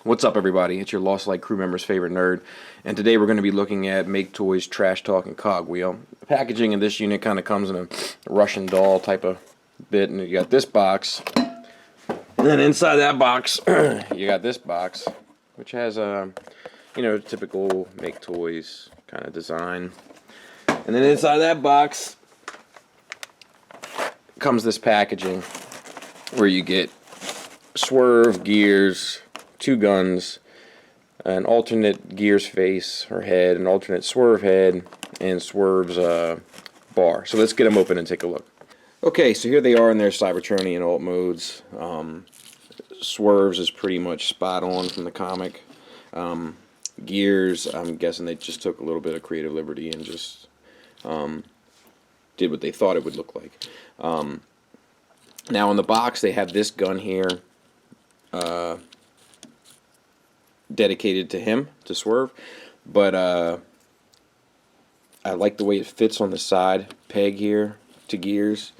What's up, everybody? It's your Lost Light crew member's favorite nerd, and today we're going to be looking at Maketoys Trash Talk and Cogwheel. The packaging in this unit kind of comes in a Russian doll type of bit, and you got this box, and then inside that box, you got this box, which has a, typical Maketoys kind of design, and then inside that box comes this packaging where you get Swerve Gears, 2 guns, an alternate Gears face or head, an alternate Swerve head, and Swerve's bar. So let's get them open and take a look. Okay, so here they are in their Cybertronian alt modes. Swerve's is pretty much spot on from the comic. Gears, I'm guessing they just took a little bit of creative liberty and just did what they thought it would look like. Now in the box they have this gun here, dedicated to him, to Swerve, but I like the way it fits on the side peg here to Gears,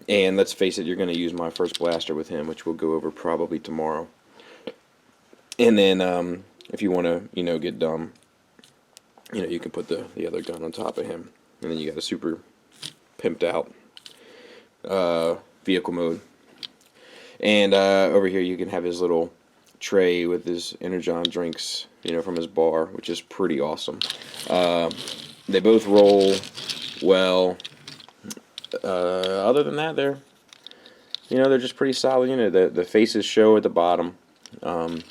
and let's face it, you're going to use my first blaster with him, which we'll go over probably tomorrow. And then if you want to get dumb, you can put the other gun on top of him, and then you got a super pimped out vehicle mode. And over here you can have his little tray with his Energon drinks, from his bar, which is pretty awesome. They both roll well. Other than that, they're just pretty solid unit. The faces show at the bottom. But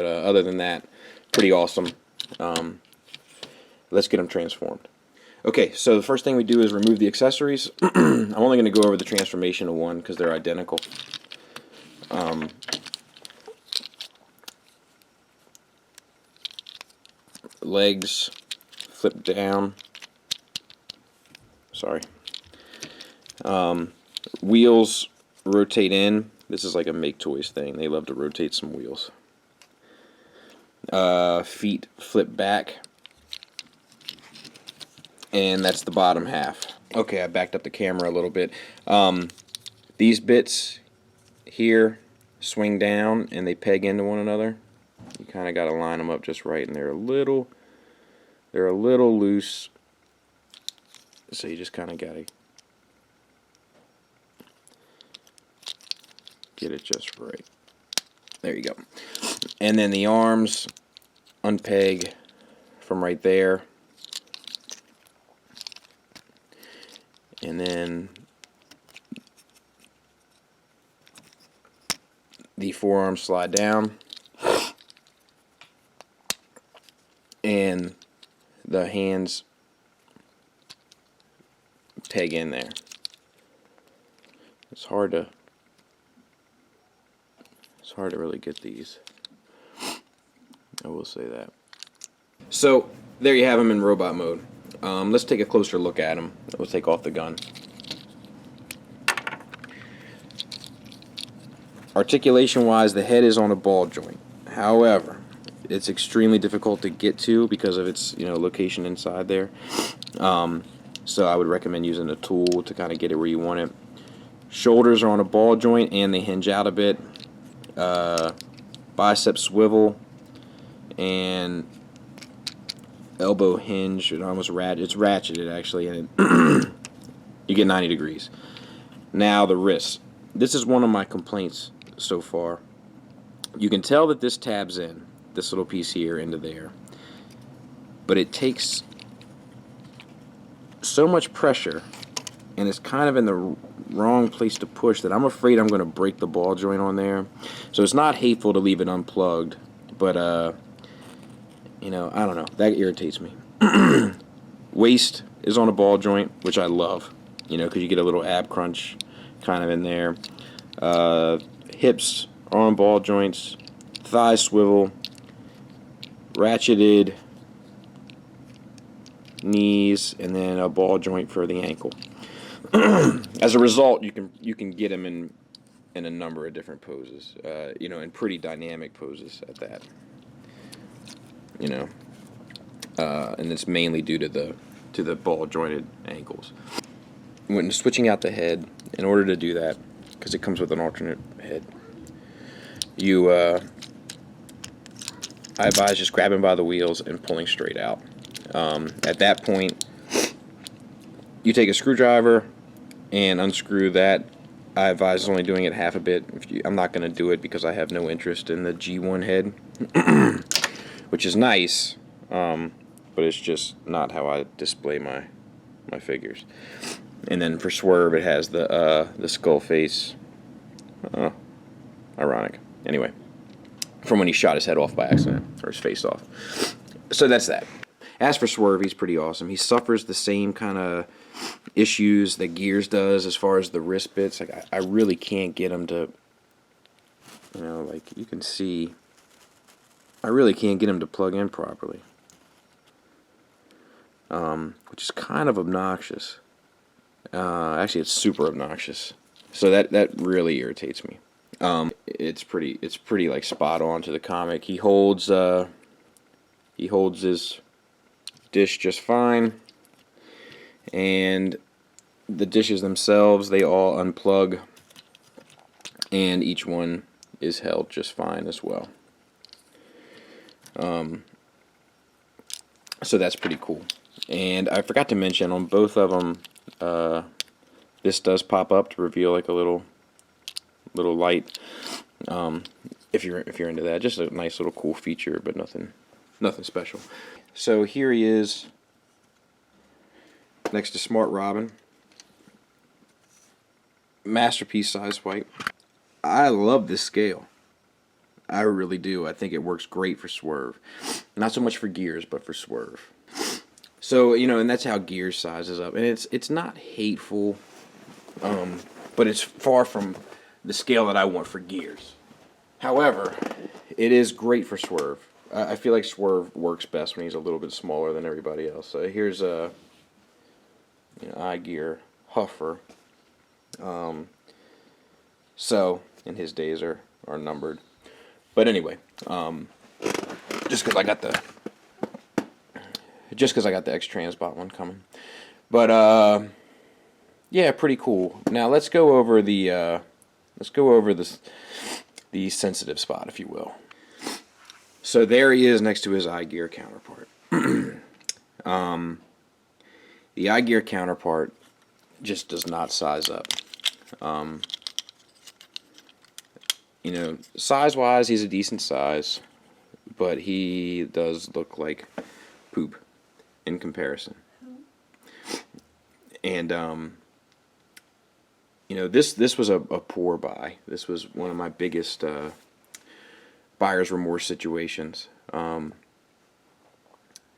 other than that, pretty awesome. Let's get them transformed. Okay, so the first thing we do is remove the accessories. I'm only going to go over the transformation of one because they're identical. Legs flip down. Sorry. Wheels rotate in. This is like a Maketoys thing. They love to rotate some wheels. Feet flip back. And that's the bottom half. Okay, I backed up the camera a little bit. These bits here swing down and they peg into one another. You kind of got to line them up just right, and they're a little loose, so you just kind of got to get it just right. There you go. And then the arms unpeg from right there, and then the forearms slide down, and the hands peg in there. It's hard to really get these, I will say that. So there you have them in robot mode. Let's take a closer look at them. We'll take off the gun. Articulation wise, the head is on a ball joint. However, it's extremely difficult to get to because of its location inside there. So I would recommend using a tool to kind of get it where you want it. Shoulders are on a ball joint and they hinge out a bit. Bicep swivel and elbow hinge. It's ratcheted actually, and you get 90 degrees. Now the wrist. This is one of my complaints so far. You can tell that this tabs in, this little piece here, into there, but it takes so much pressure and it's kind of in the wrong place to push that I'm afraid I'm going to break the ball joint on there. So it's not hateful to leave it unplugged, but I don't know, that irritates me. Waist is on a ball joint, which I love, because you get a little ab crunch kind of in there. Hips are on ball joints, thigh swivel, ratcheted knees, and then a ball joint for the ankle. As a result, you can get them in a number of different poses, and pretty dynamic poses at that. And it's mainly due to the ball jointed ankles. When switching out the head, in order to do that, because it comes with an alternate head, I advise just grabbing by the wheels and pulling straight out. At that point, you take a screwdriver and unscrew that. I advise only doing it half a bit. I'm not going to do it because I have no interest in the G1 head, which is nice, but it's just not how I display my figures. And then for Swerve, it has the Skullface. Ironic. Anyway, from when he shot his head off by accident, or his face off. So that's that. As for Swerve, he's pretty awesome. He suffers the same kind of issues that Gears does as far as the wrist bits. Like I really can't get him to, like you can see, I really can't get him to plug in properly, which is kind of obnoxious. Actually, it's super obnoxious. So that really irritates me. It's pretty like spot on to the comic. He holds his dish just fine, and the dishes themselves, they all unplug, and each one is held just fine as well. So that's pretty cool. And I forgot to mention on both of them, this does pop up to reveal like a little light. If you're into that, just a nice little cool feature, but nothing special. So here he is next to Smart Robin. Masterpiece size white. I love this scale. I really do. I think it works great for Swerve. Not so much for Gears, but for Swerve. So, and that's how Gears sizes up. And it's not hateful, but it's far from the scale that I want for Gears. However, it is great for Swerve. I feel like Swerve works best when he's a little bit smaller than everybody else. So here's a iGear Huffer. So, and his days are numbered. But anyway, just because I got the X-Transbot one coming. But yeah, pretty cool. Now let's go over the sensitive spot, if you will. So there he is next to his iGear counterpart. The iGear counterpart just does not size up. Size-wise, he's a decent size, but he does look like poop in comparison. And this was a poor buy. This was one of my biggest buyer's remorse situations. And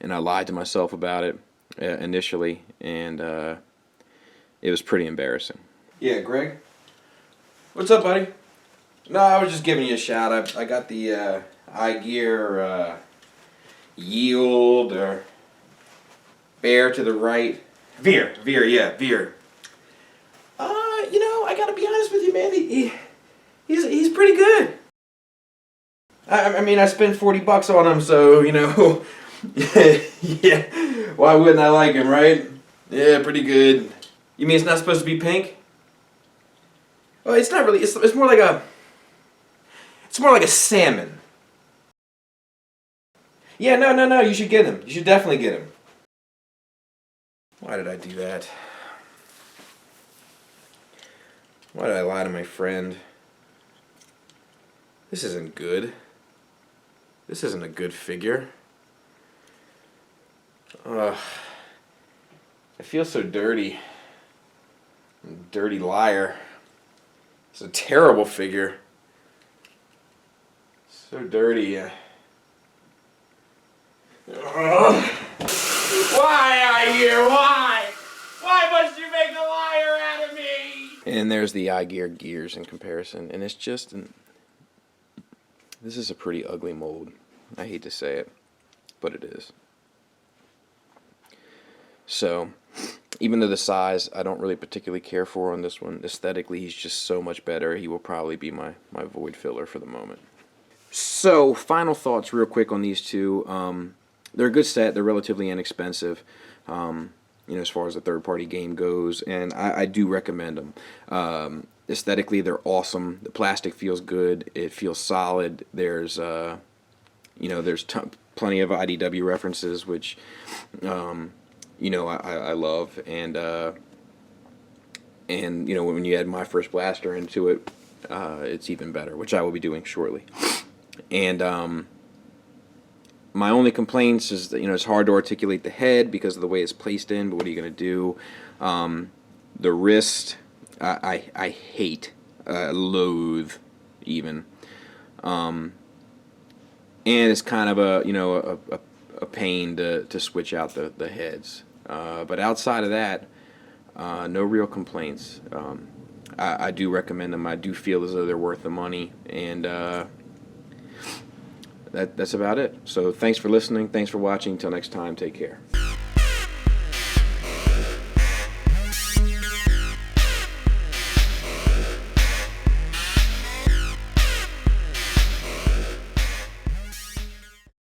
I lied to myself about it initially, and it was pretty embarrassing. Yeah, Greg? What's up, buddy? No, I was just giving you a shout. I got the iGear Yield or Bear to the right. Veer, yeah, Veer. I gotta be honest with you, man. He's pretty good. I mean, I spent $40 on him, so yeah. Why wouldn't I like him, right? Yeah, pretty good. You mean it's not supposed to be pink? Well, it's not really. It's more like a. It's more like a salmon. Yeah, no. You should get him. You should definitely get him. Why did I do that? Why did I lie to my friend? This isn't good. This isn't a good figure. I feel so dirty. I'm a dirty liar. It's a terrible figure. So dirty. Why iGear? Why? Why must you make a liar out of me? And there's the iGear Gears in comparison, and it's just this is a pretty ugly mold. I hate to say it, but it is. So, even though the size I don't really particularly care for on this one, aesthetically he's just so much better. He will probably be my void filler for the moment. So, final thoughts real quick on these two. They're a good set. They're relatively inexpensive, as far as the third-party game goes, and I do recommend them. Aesthetically, they're awesome. The plastic feels good. It feels solid. There's there's plenty of IDW references, which I love, and when you add my first blaster into it, it's even better, which I will be doing shortly. And my only complaints is that it's hard to articulate the head because of the way it's placed in. But what are you going to do? The wrist, I hate, loathe, even. And it's kind of a pain to switch out the heads. But outside of that, no real complaints. I do recommend them. I do feel as though they're worth the money, and that's about it. So thanks for listening. Thanks for watching. Until next time, take care.